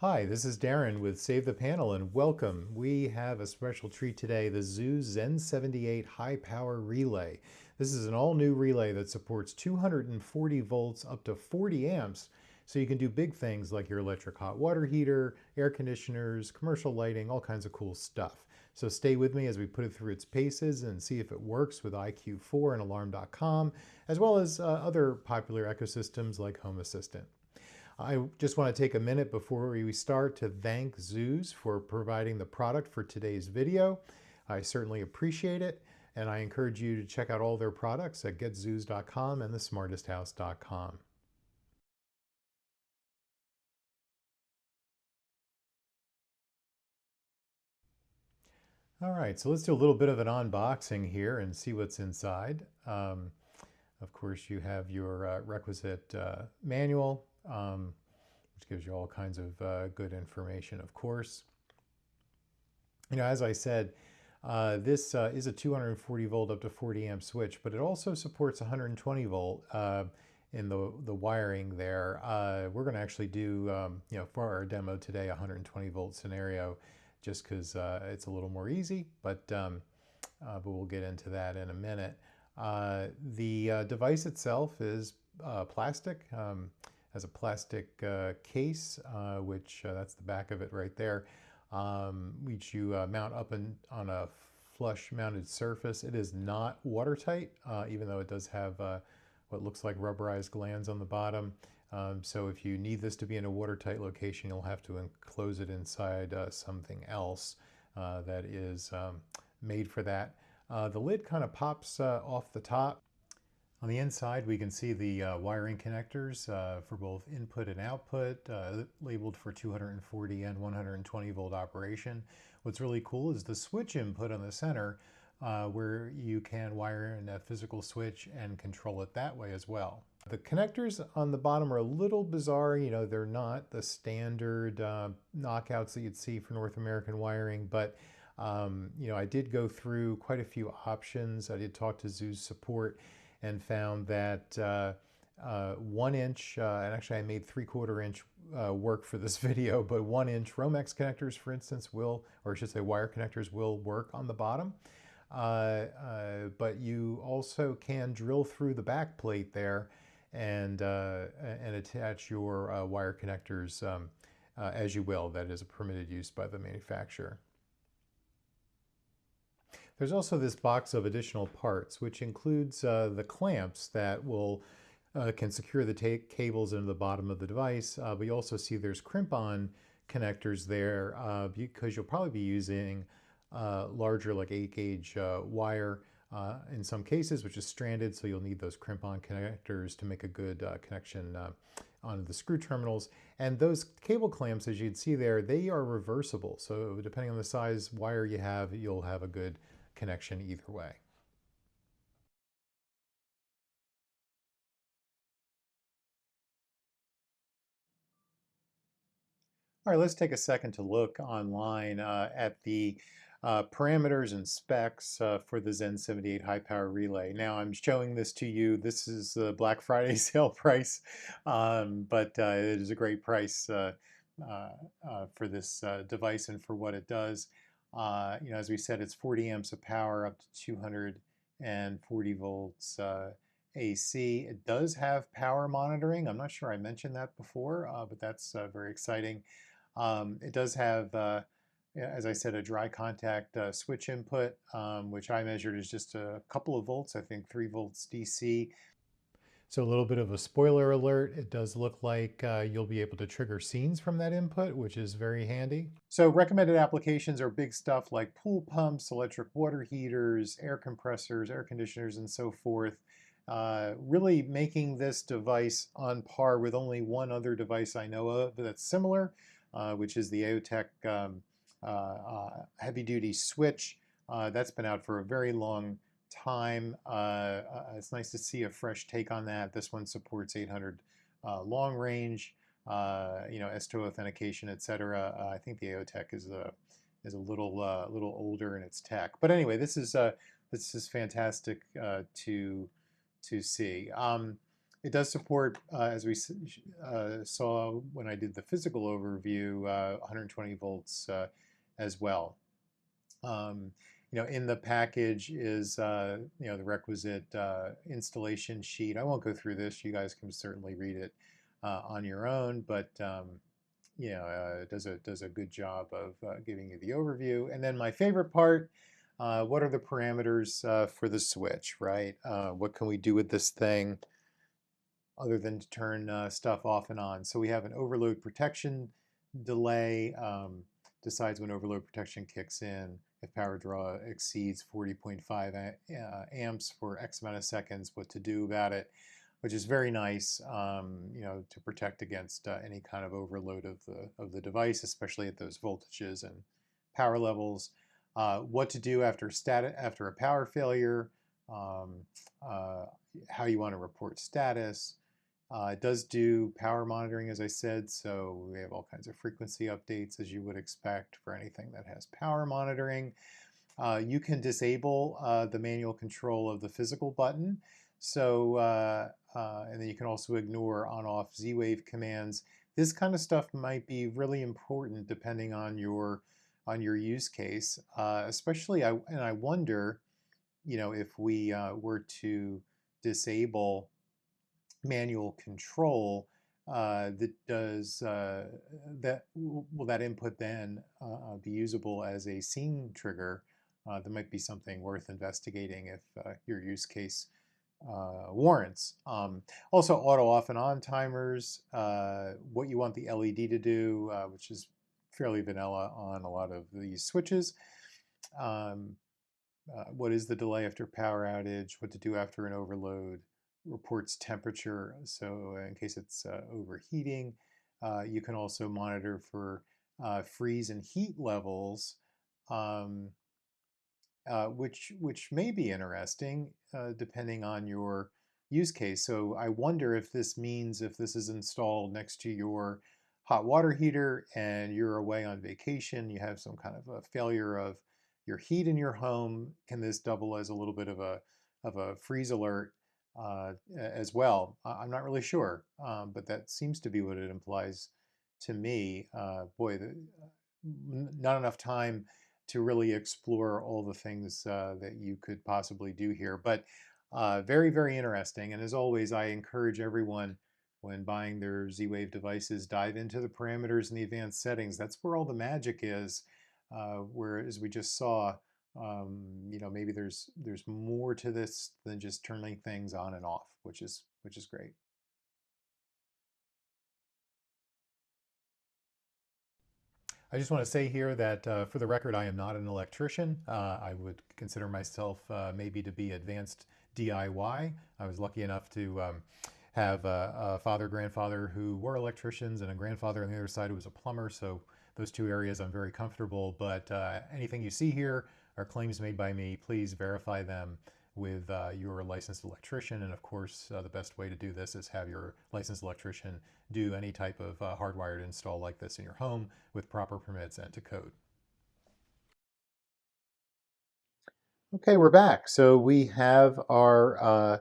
Hi, this is Darren with Save the Panel and welcome. We have a special treat today, the Zooz Zen78 High-Power Relay. This is an all-new relay that supports 240 volts up to 40 amps, so you can do big things like your electric hot water heater, air conditioners, commercial lighting, all kinds of cool stuff. So stay with me as we put it through its paces and see if it works with IQ4 and Alarm.com, as well as other popular ecosystems like Home Assistant. I just want to take a minute before we start to thank Zooz for providing the product for today's video. I certainly appreciate it, and I encourage you to check out all their products at getzooz.com and thesmartesthouse.com. All right, so let's do a little bit of an unboxing here and see what's inside. Of course, you have your requisite manual, which gives you all kinds of good information, of course. You know, as I said, this is a 240 volt up to 40 amp switch, but it also supports 120 volt in the wiring there. We're going to actually do, you know, for our demo today, a 120 volt scenario, just because it's a little more easy, but we'll get into that in a minute. The device itself is plastic, has a plastic case, which that's the back of it right there, which you mount up on a flush mounted surface. It is not watertight, even though it does have what looks like rubberized glands on the bottom. So if you need this to be in a watertight location, you'll have to enclose it inside something else that is made for that. The lid kind of pops off the top. On the inside, we can see the wiring connectors for both input and output, labeled for 240 and 120 volt operation. What's really cool is the switch input on the center, where you can wire in a physical switch and control it that way as well. The connectors on the bottom are a little bizarre. You know, they're not the standard knockouts that you'd see for North American wiring, but you know, I did go through quite a few options. I did talk to Zooz support and found that 1 inch, and actually I made 3/4 inch work for this video, but 1 inch Romex connectors, for instance, will, or I should say wire connectors, will work on the bottom. But you also can drill through the back plate there and attach your wire connectors as you will. That is a permitted use by the manufacturer. There's also this box of additional parts, which includes the clamps that will can secure the cables into the bottom of the device. But you also see there's crimp-on connectors there because you'll probably be using larger, like 8-gauge wire in some cases, which is stranded, so you'll need those crimp-on connectors to make a good connection onto the screw terminals. And those cable clamps, as you'd see there, they are reversible. So depending on the size wire you have, you'll have a good connection either way. All right, let's take a second to look online at the parameters and specs for the Zen78 High-Power Relay. Now, I'm showing this to you. This is the Black Friday sale price, but it is a great price for this device and for what it does. You know, as we said, it's 40 amps of power up to 240 volts AC. It does have power monitoring. I'm not sure I mentioned that before, but that's very exciting. It does have, as I said, a dry contact switch input, which I measured is just a couple of volts, I think 3 volts DC. So a little bit of a spoiler alert, it does look like you'll be able to trigger scenes from that input, which is very handy. So recommended applications are big stuff like pool pumps, electric water heaters, air compressors, air conditioners, and so forth. Really making this device on par with only one other device I know of that's similar, which is the AOTech heavy-duty switch. That's been out for a very long time. It's nice to see a fresh take on that. This one supports 800 long range, you know, S2 authentication, etc. I think the AOTech is a little older in its tech, but anyway, this is fantastic to see. It does support, as we saw when I did the physical overview, 120 volts as well. In the package is, the requisite installation sheet. I won't go through this. You guys can certainly read it on your own, but it does a good job of giving you the overview. And then my favorite part, what are the parameters for the switch, right? What can we do with this thing other than to turn stuff off and on? So we have an overload protection delay, decides when overload protection kicks in, if power draw exceeds 40.5 amps for X amount of seconds, what to do about it, which is very nice, to protect against any kind of overload of the device, especially at those voltages and power levels. What to do after a power failure, how you want to report status. It does do power monitoring, as I said, so we have all kinds of frequency updates, as you would expect for anything that has power monitoring. You can disable the manual control of the physical button, so and then you can also ignore on-off Z-Wave commands. This kind of stuff might be really important depending on your use case, especially. And I wonder, if we were to disable manual control, that will that input then be usable as a scene trigger? That might be something worth investigating if your use case warrants. Also, auto off and on timers, what you want the LED to do, which is fairly vanilla on a lot of these switches. What is the delay after power outage, what to do after an overload, reports temperature, so in case it's overheating. You can also monitor for freeze and heat levels, which may be interesting depending on your use case. So I wonder if this means, if this is installed next to your hot water heater and you're away on vacation, you have some kind of a failure of your heat in your home, can this double as a little bit of a freeze alert as well? I'm not really sure, but that seems to be what it implies to me. Boy, not enough time to really explore all the things that you could possibly do here, but very, very interesting. And as always, I encourage everyone, when buying their Z-Wave devices, dive into the parameters and the advanced settings. That's where all the magic is. Where, as we just saw, maybe there's more to this than just turning things on and off, which is great. I just want to say here that, for the record, I am not an electrician. I would consider myself maybe to be advanced DIY. I was lucky enough to have a father, grandfather who were electricians, and a grandfather on the other side who was a plumber. So those two areas I'm very comfortable. But anything you see here are claims made by me. Please verify them with your licensed electrician. And of course, the best way to do this is have your licensed electrician do any type of hardwired install like this in your home with proper permits and to code. Okay, we're back. So we have our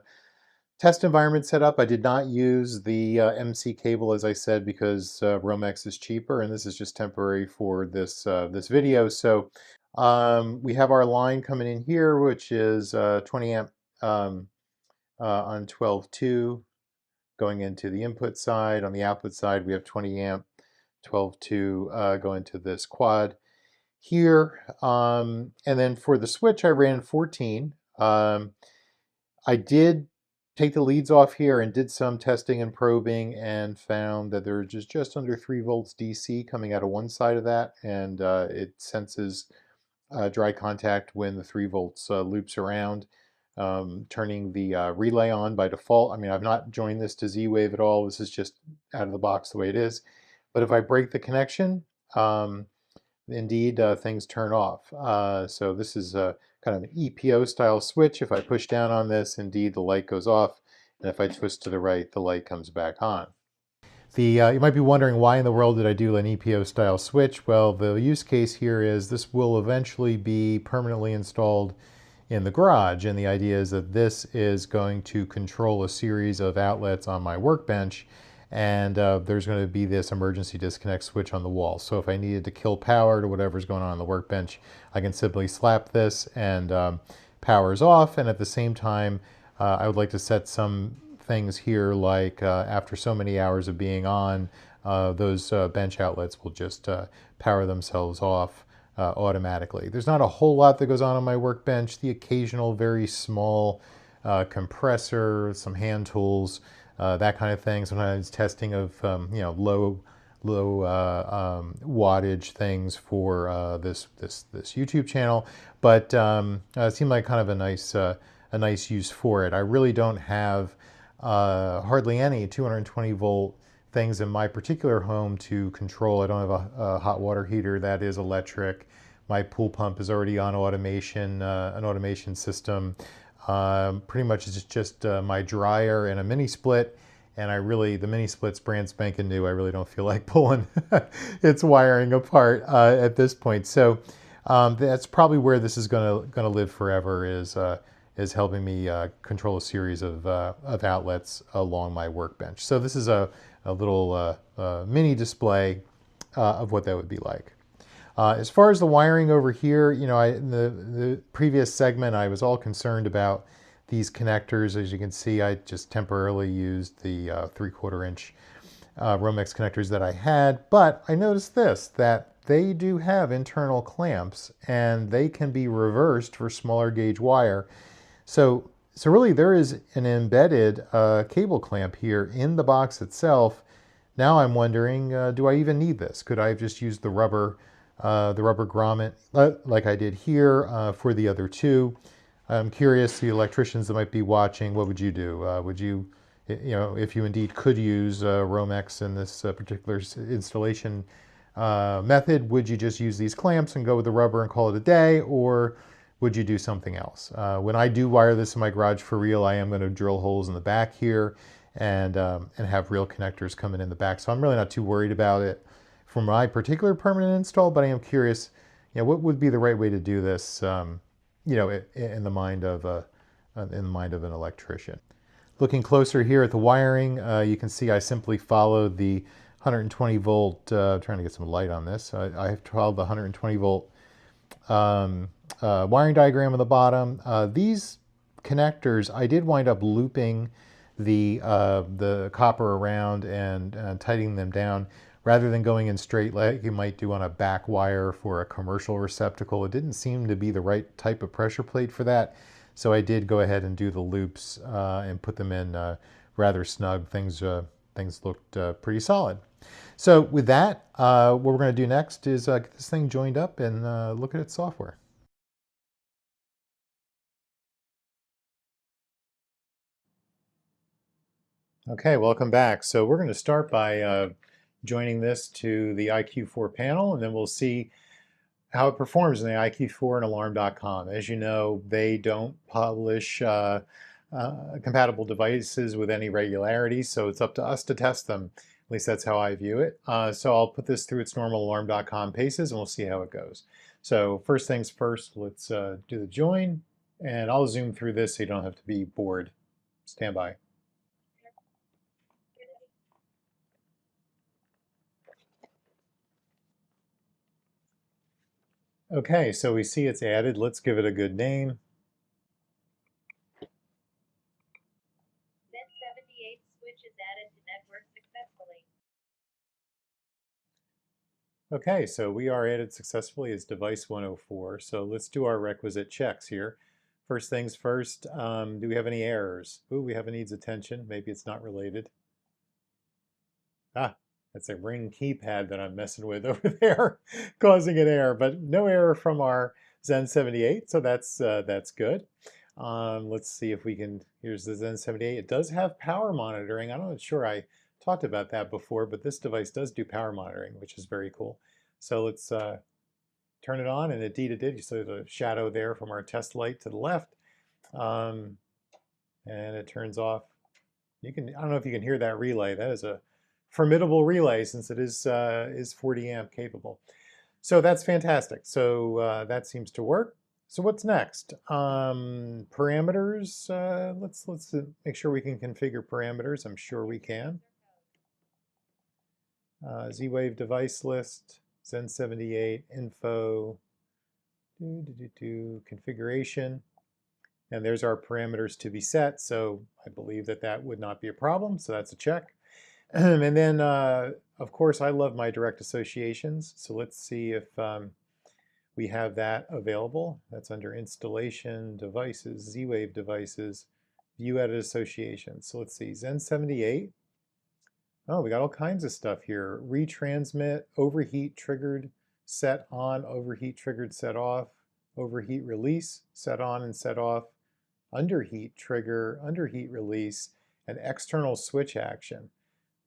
test environment set up. I did not use the MC cable, as I said, because Romex is cheaper, and this is just temporary for this this video. So we have our line coming in here, which is 20 amp on 12.2 going into the input side. On the output side, we have 20 amp 12.2 going to this quad here. And then for the switch, I ran 14. I did take the leads off here and did some testing and probing and found that there was just under 3 volts DC coming out of one side of that, and it senses dry contact when the 3 volts loops around, turning the relay on by default. I mean, I've not joined this to Z-Wave at all. This is just out of the box the way it is. But if I break the connection, indeed things turn off. So this is kind of an EPO style switch. If I push down on this, indeed the light goes off, and if I twist to the right, the light comes back on. You might be wondering, why in the world did I do an EPO style switch? Well, the use case here is this will eventually be permanently installed in the garage. And the idea is that this is going to control a series of outlets on my workbench, and there's going to be this emergency disconnect switch on the wall. So if I needed to kill power to whatever's going on the workbench, I can simply slap this and power's off. And at the same time, I would like to set some things here, like after so many hours of being on, those bench outlets will just power themselves off automatically. There's not a whole lot that goes on my workbench. The occasional very small compressor, some hand tools, that kind of thing. Sometimes testing of low wattage things for this YouTube channel, but it seemed like kind of a nice use for it. I really don't have hardly any 220 volt things in my particular home to control. I don't have a hot water heater that is electric. My pool pump is already on automation, an automation system. Pretty much it's just my dryer and a mini split. And the mini split's brand spanking new. I really don't feel like pulling its wiring apart at this point. So that's probably where this is gonna live forever, is helping me control a series of outlets along my workbench. So this is a little mini display of what that would be like. As far as the wiring over here, in the previous segment, I was all concerned about these connectors. As you can see, I just temporarily used the 3/4 inch Romex connectors that I had, but I noticed that they do have internal clamps, and they can be reversed for smaller gauge wire. So really there is an embedded cable clamp here in the box itself. Now I'm wondering, do I even need this? Could I have just used the rubber grommet like I did here for the other two? I'm curious, the electricians that might be watching, what would you do? Would you, if you indeed could use Romex in this particular installation method, would you just use these clamps and go with the rubber and call it a day, or would you do something else? When I do wire this in my garage for real, I am going to drill holes in the back here and have real connectors coming in the back. So I'm really not too worried about it for my particular permanent install, but I am curious, what would be the right way to do this, in the mind of an electrician. Looking closer here at the wiring, you can see I simply followed the 120 volt, trying to get some light on this. I have followed the 120 volt wiring diagram on the bottom. These connectors, I did wind up looping the copper around and tightening them down rather than going in straight like you might do on a back wire for a commercial receptacle. It didn't seem to be the right type of pressure plate for that. So I did go ahead and do the loops and put them in rather snug. Things looked pretty solid. So with that, what we're going to do next is get this thing joined up and look at its software. Okay, welcome back. So we're going to start by joining this to the IQ4 panel, and then we'll see how it performs in the IQ4 and alarm.com. As you know, they don't publish compatible devices with any regularity, so it's up to us to test them. At least that's how I view it. So I'll put this through its normal alarm.com paces, and we'll see how it goes. So first things first, let's do the join, and I'll zoom through this so you don't have to be bored. Stand by. Okay, so we see it's added. Let's give it a good name. Zen78 switch is added to network successfully. Okay, so we are added successfully as device 104. So let's do our requisite checks here. First things first, do we have any errors? Ooh, we have a needs attention. Maybe it's not related. Ah, that's a ring keypad that I'm messing with over there, causing an error, but no error from our Zen78, so that's good. Let's see if we can, here's the Zen78. It does have power monitoring. I'm not sure I talked about that before, but this device does do power monitoring, which is very cool. So let's turn it on, and indeed it did. You see the shadow there from our test light to the left, and it turns off. I don't know if you can hear that relay. That is a formidable relay since it is 40 amp capable. So that's fantastic. So that seems to work. So what's next? Parameters. Let's make sure we can configure parameters. I'm sure we can. Z-Wave device list, Zen78 info, configuration, and there's our parameters to be set. So I believe that that would not be a problem. So that's a check. And then, of course, I love my direct associations. So let's see if we have that available. That's under installation, devices, Z-Wave devices, view edit associations. So let's see, Zen78. Oh, we got all kinds of stuff here. Retransmit, overheat triggered, set on, overheat triggered, set off, overheat release, set on and set off, underheat trigger, underheat release, and external switch action.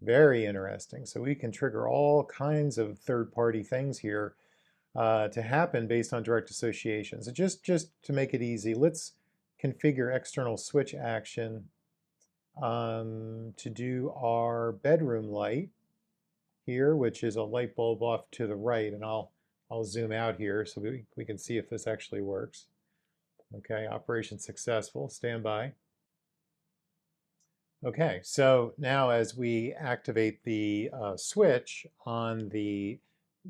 Very interesting. So we can trigger all kinds of third-party things here to happen based on direct association. So just to make it easy, let's configure external switch action to do our bedroom light here, which is a light bulb off to the right. And I'll zoom out here so we can see if this actually works. Okay, operation successful, stand by. Okay, so now as we activate the switch on the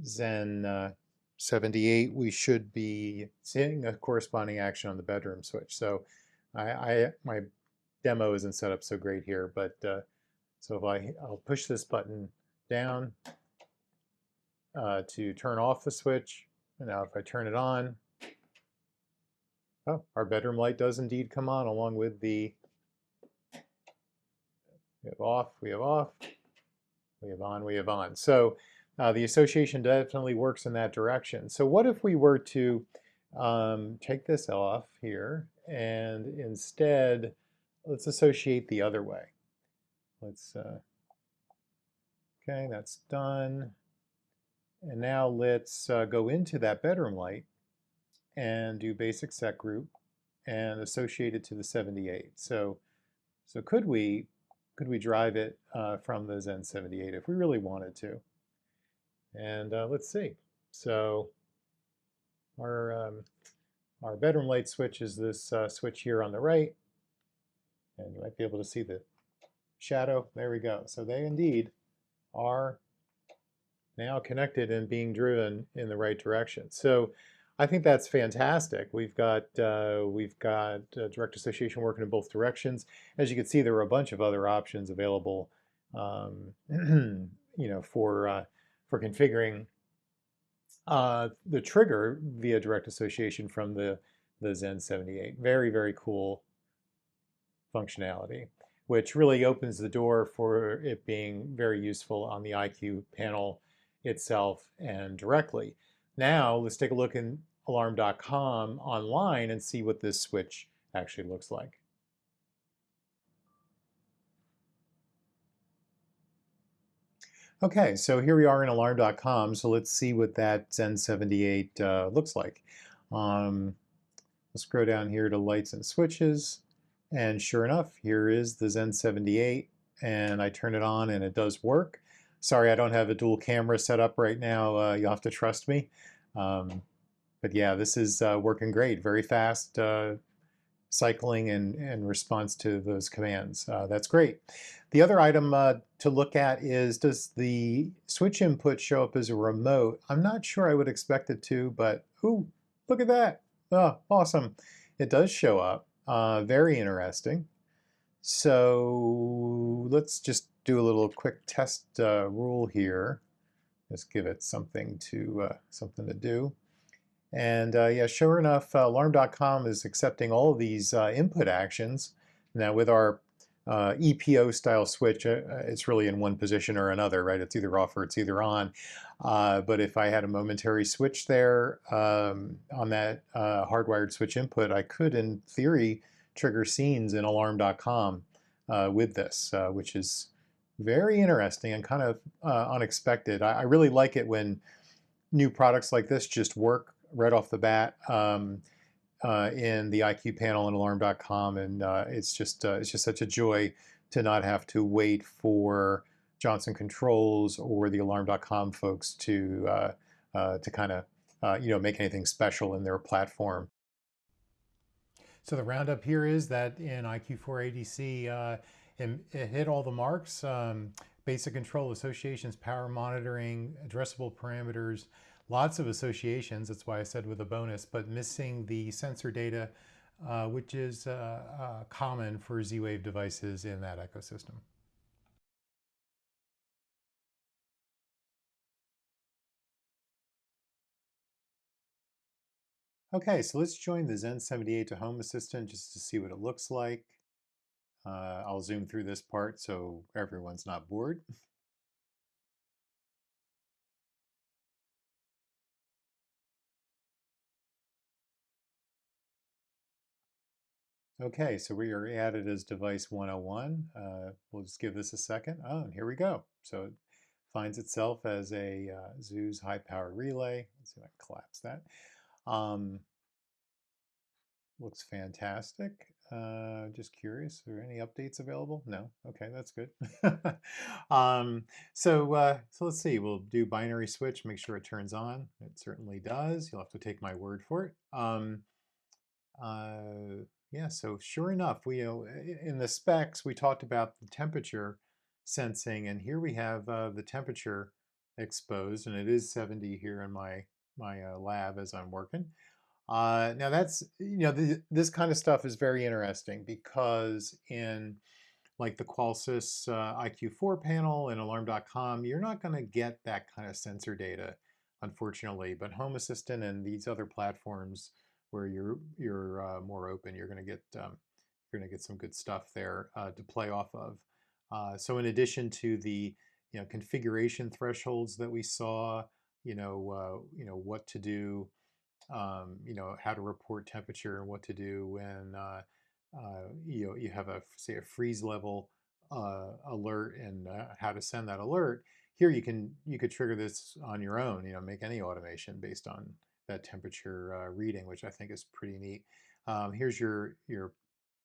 Zen78, we should be seeing a corresponding action on the bedroom switch. So my demo isn't set up so great here, but so if I'll push this button down to turn off the switch, and now if I turn it on, oh, our bedroom light does indeed come on along with the we have off, we have off, we have on, we have on. So the association definitely works in that direction. So what if we were to take this off here and instead let's associate the other way. Let's, okay, that's done. And now let's go into that bedroom light and do basic set group and associate it to the 78. So could we drive it from the Zen78 if we really wanted to? And let's see. So our bedroom light switch is this switch here on the right. And you might be able to see the shadow. There we go. So they indeed are now connected and being driven in the right direction. So I think that's fantastic. We've got direct association working in both directions. As you can see, there are a bunch of other options available, you know, for configuring the trigger via direct association from the Zen78. Very, very cool functionality, which really opens the door for it being very useful on the IQ panel itself and directly. Now let's take a look in alarm.com online and see what this switch actually looks like. Okay, so here we are in alarm.com. So let's see what that Zen78 looks like. Let's scroll down here to lights and switches. And sure enough, here is the Zen78. And I turn it on and it does work. Sorry, I don't have a dual camera set up right now. You'll have to trust me. But yeah, this is working great. Very fast cycling and response to those commands. That's great. The other item to look at is, does the switch input show up as a remote? I'm not sure I would expect it to, but ooh, look at that. Oh, awesome. It does show up. Very interesting. So let's just do a little quick test rule here. Just give it something to do. And yeah, sure enough, alarm.com is accepting all of these input actions. Now with our EPO style switch, it's really in one position or another, right? It's either off or it's either on. But if I had a momentary switch there on that hardwired switch input, I could, in theory, trigger scenes in alarm.com with this, which is very interesting and kind of unexpected. I really like it when new products like this just work right off the bat in the IQ panel and alarm.com, and it's just such a joy to not have to wait for Johnson Controls or the alarm.com folks to kind of you know, make anything special in their platform. So the roundup here is that in IQ4 ADC, it hit all the marks. Basic control, associations, power monitoring, addressable parameters, lots of associations. That's why I said with a bonus, but missing the sensor data, which is common for Z-Wave devices in that ecosystem. Okay, so let's join the Zen78 to Home Assistant just to see what it looks like. I'll zoom through this part so everyone's not bored. Okay, so we are added as device 101. We'll just give this a second. Oh, and here we go. So it finds itself as a Zooz High-Power Relay. Let's see if I can collapse that. Looks fantastic. Just curious, are there any updates available? No? Okay, that's good. So let's see, we'll do binary switch, make sure it turns on. It certainly does. You'll have to take my word for it. Yeah, so sure enough, in the specs, we talked about the temperature sensing, and here we have the temperature exposed, and it is 70 here in my lab as I'm working. Now that's, this kind of stuff is very interesting because in like the Qolsys IQ4 panel and alarm.com, you're not going to get that kind of sensor data, unfortunately. But Home Assistant and these other platforms where you're more open, you're going to get some good stuff there to play off of. So in addition to the configuration thresholds that we saw, what to do, how to report temperature and what to do when you have say a freeze level alert and how to send that alert. Here you could trigger this on your own. Make any automation based on that temperature reading, which I think is pretty neat. Here's your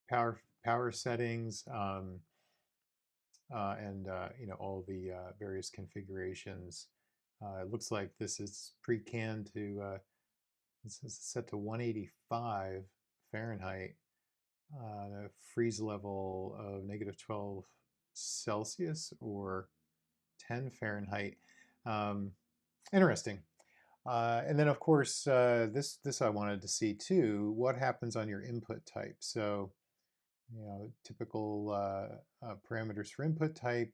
power settings. And all the various configurations. It looks like this is pre-canned to this is set to 185 Fahrenheit, a freeze level of -12 Celsius or 10 Fahrenheit. Interesting. And then, of course, this I wanted to see too. What happens on your input type? So, typical parameters for input type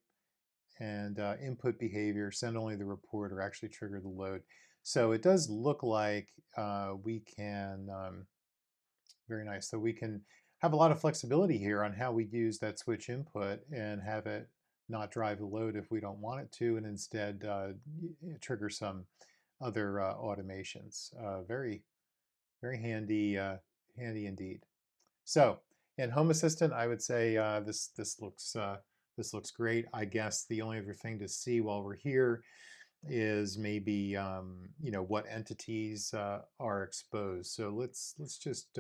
and input behavior, send only the report or actually trigger the load. So it does look like we can, very nice, so we can have a lot of flexibility here on how we use that switch input and have it not drive the load if we don't want it to, and instead trigger some other automations. Very, very handy, handy indeed. So in Home Assistant, I would say this looks great. I guess the only other thing to see while we're here is maybe what entities are exposed. So let's just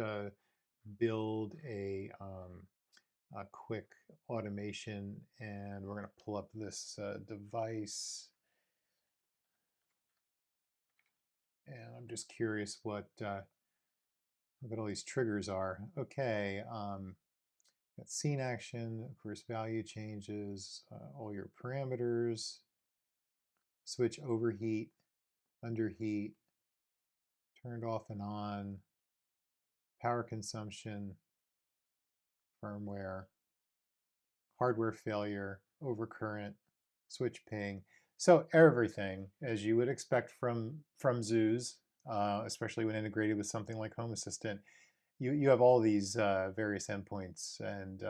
build a quick automation, and we're going to pull up this device. And I'm just curious what all these triggers are. Okay, got scene action, of course, value changes, all your parameters, switch overheat, underheat, turned off and on, power consumption, firmware, hardware failure, overcurrent, switch ping. So everything, as you would expect from Zooz, especially when integrated with something like Home Assistant, you have all these various endpoints and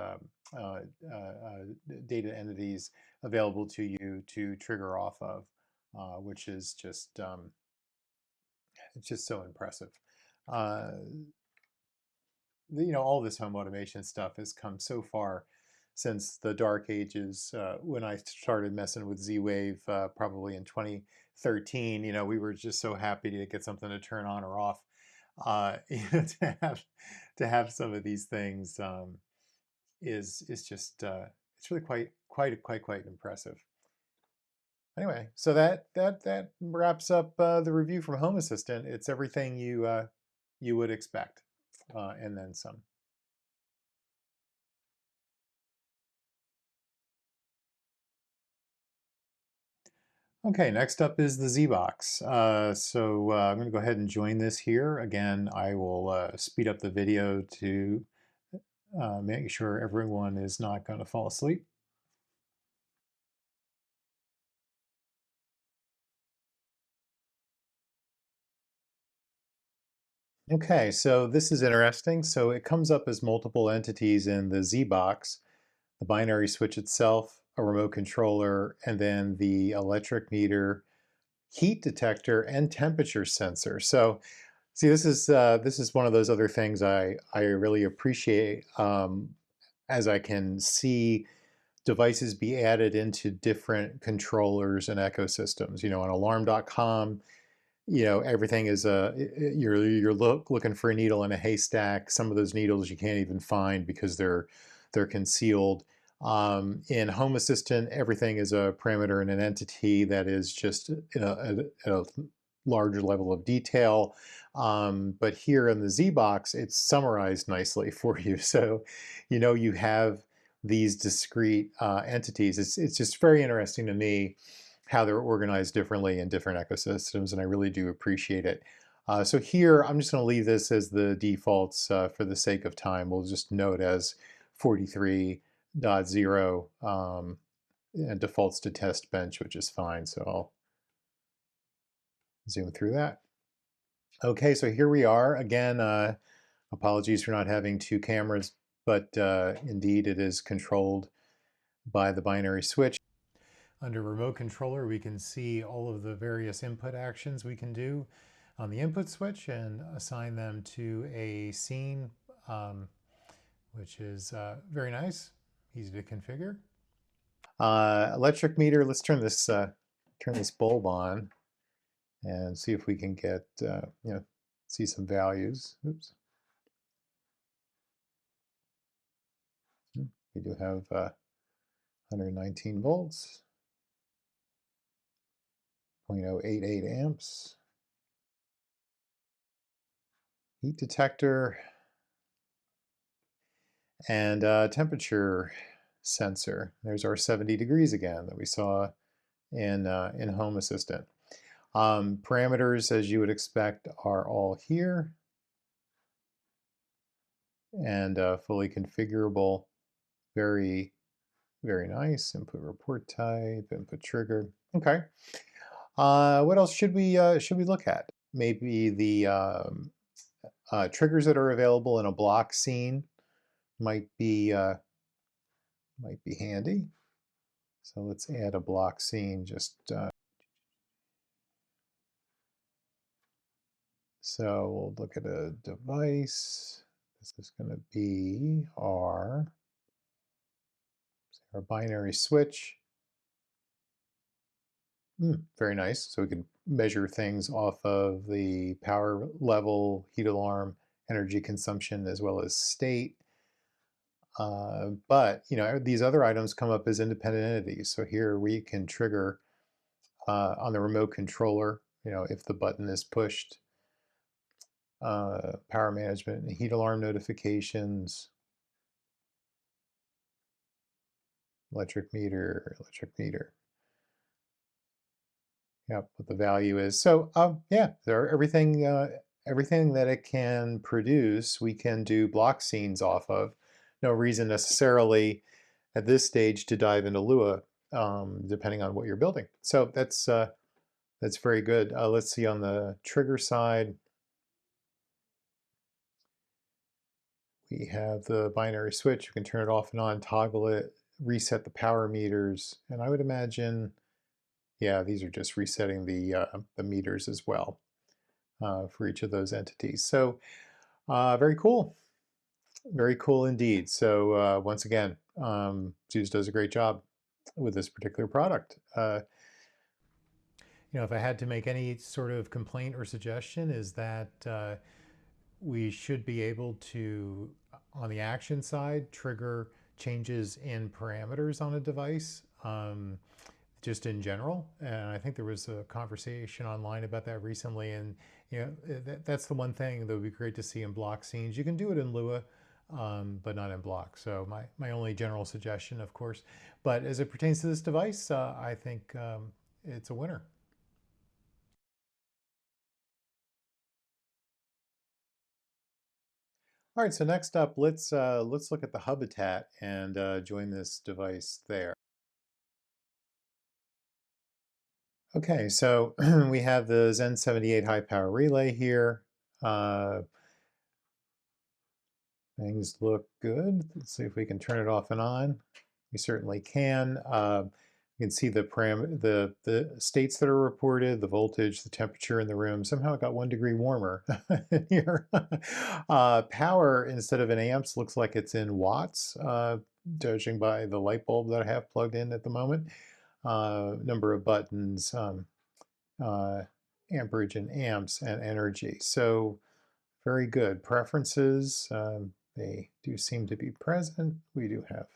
data entities available to you to trigger off of, which is just it's just so impressive. All this home automation stuff has come so far since the dark ages when I started messing with Z-Wave probably in 2013. We were just so happy to get something to turn on or off. To have some of these things is just it's really quite impressive. Anyway, so that wraps up the review from Home Assistant. It's everything you would expect, and then some. Okay, next up is the Z-Box. I'm going to go ahead and join this here. Again, I will speed up the video to make sure everyone is not going to fall asleep. Okay, so this is interesting. So it comes up as multiple entities in the Z-Box, the binary switch itself, a remote controller, and then the electric meter, heat detector, and temperature sensor. So see, this is one of those other things I really appreciate as I can see devices be added into different controllers and ecosystems. You know, on alarm.com, you know, everything is you're looking for a needle in a haystack. Some of those needles you can't even find because they're concealed. In Home Assistant, everything is a parameter and an entity that is just a larger level of detail. But here in the Z-Box, it's summarized nicely for you. So, you know, you have these discrete entities. It's just very interesting to me how they're organized differently in different ecosystems, and I really do appreciate it. So here, I'm just going to leave this as the defaults for the sake of time. We'll just note as 43.0 and defaults to test bench, which is fine. So I'll zoom through that. Okay, so here we are. Again, apologies for not having two cameras, but indeed it is controlled by the binary switch. Under remote controller, we can see all of the various input actions we can do on the input switch and assign them to a scene, which is very nice, easy to configure. Electric meter, let's turn this bulb on and see if we can get, you know, see some values. Oops. We do have 119 volts, 0.088 amps. Heat detector and temperature sensor. There's our 70 degrees again that we saw in Home Assistant. Parameters, as you would expect, are all here and fully configurable. Very, very nice. Input report type, input trigger. Okay. What else should we look at? Maybe the triggers that are available in a block scene might be handy. So let's add a block scene. Just so we'll look at a device. This is going to be our binary switch. Very nice. So we can measure things off of the power level, heat alarm, energy consumption, as well as state. But you know, these other items come up as independent entities. So here we can trigger on the remote controller, you know, if the button is pushed, power management and heat alarm notifications, electric meter. Yep, what the value is. So yeah, everything that it can produce, we can do block scenes off of. No reason necessarily at this stage to dive into Lua, depending on what you're building. So that's very good. Let's see on the trigger side. We have the binary switch. You can turn it off and on, toggle it, reset the power meters, and I would imagine, yeah, these are just resetting the meters as well for each of those entities. So very cool. Very cool indeed. So once again, Zooz does a great job with this particular product. You know, if I had to make any sort of complaint or suggestion, is that we should be able to, on the action side, trigger changes in parameters on a device, just in general. And I think there was a conversation online about that recently. And you know, that's the one thing that would be great to see in block scenes. You can do it in Lua, but not in block. So my only general suggestion, of course. But as it pertains to this device, I think it's a winner. All right, so next up, let's look at the Hubitat and join this device there. Okay, so we have the Zen78 High-Power Relay here. Things look good. Let's see if we can turn it off and on. We certainly can. You can see the states that are reported, the voltage, the temperature in the room. Somehow it got 1 degree warmer here. Power, instead of in amps, looks like it's in watts, judging by the light bulb that I have plugged in at the moment. Number of buttons, amperage in amps, and energy. So very good. Preferences, they do seem to be present. We do have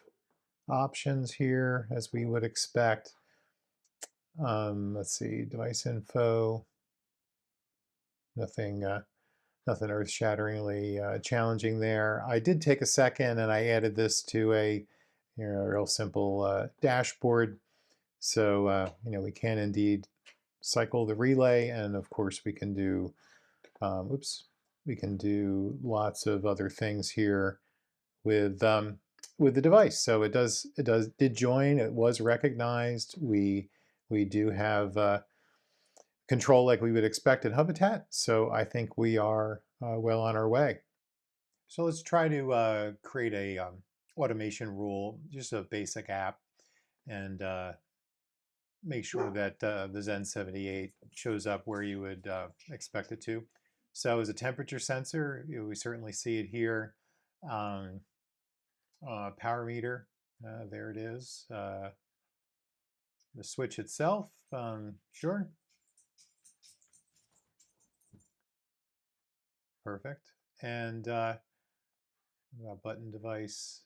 options here, as we would expect. Let's see, device info. Nothing earth-shatteringly challenging there. I did take a second and I added this to a real simple dashboard. So we can indeed cycle the relay, and of course we can do we can do lots of other things here with the device. So it did join. It was recognized. We do have control like we would expect in Hubitat. So I think we are well on our way. So let's try to create a automation rule, just a basic app, and make sure that the Zen78 shows up where you would expect it to. So as a temperature sensor, we certainly see it here. Power meter, there it is. The switch itself, sure. Perfect. And button device.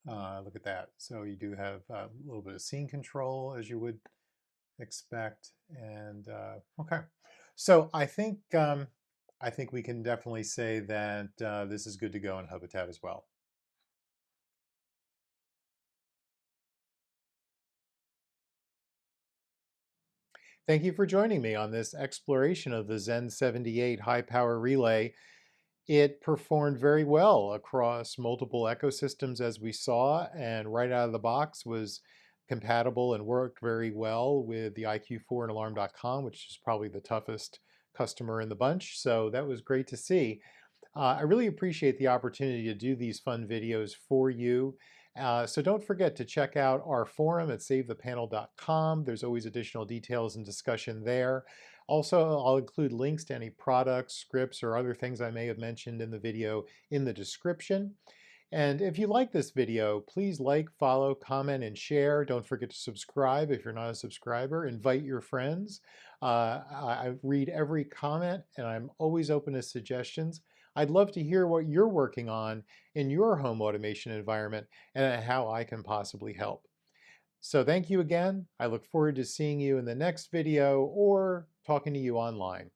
Look at that. So you do have a little bit of scene control, as you would expect. And okay, so I think we can definitely say that this is good to go in Hubitat as well. Thank you for joining me on this exploration of the Zen78 High-Power Relay. It performed very well across multiple ecosystems, as we saw, and right out of the box was compatible and worked very well with the IQ4 and Alarm.com, which is probably the toughest customer in the bunch. So that was great to see. I really appreciate the opportunity to do these fun videos for you. So don't forget to check out our forum at SaveThePanel.com. There's always additional details and discussion there. Also, I'll include links to any products, scripts, or other things I may have mentioned in the video in the description. And if you like this video, please like, follow, comment, and share. Don't forget to subscribe if you're not a subscriber. Invite your friends. I read every comment, and I'm always open to suggestions. I'd love to hear what you're working on in your home automation environment and how I can possibly help. So thank you again. I look forward to seeing you in the next video or talking to you online.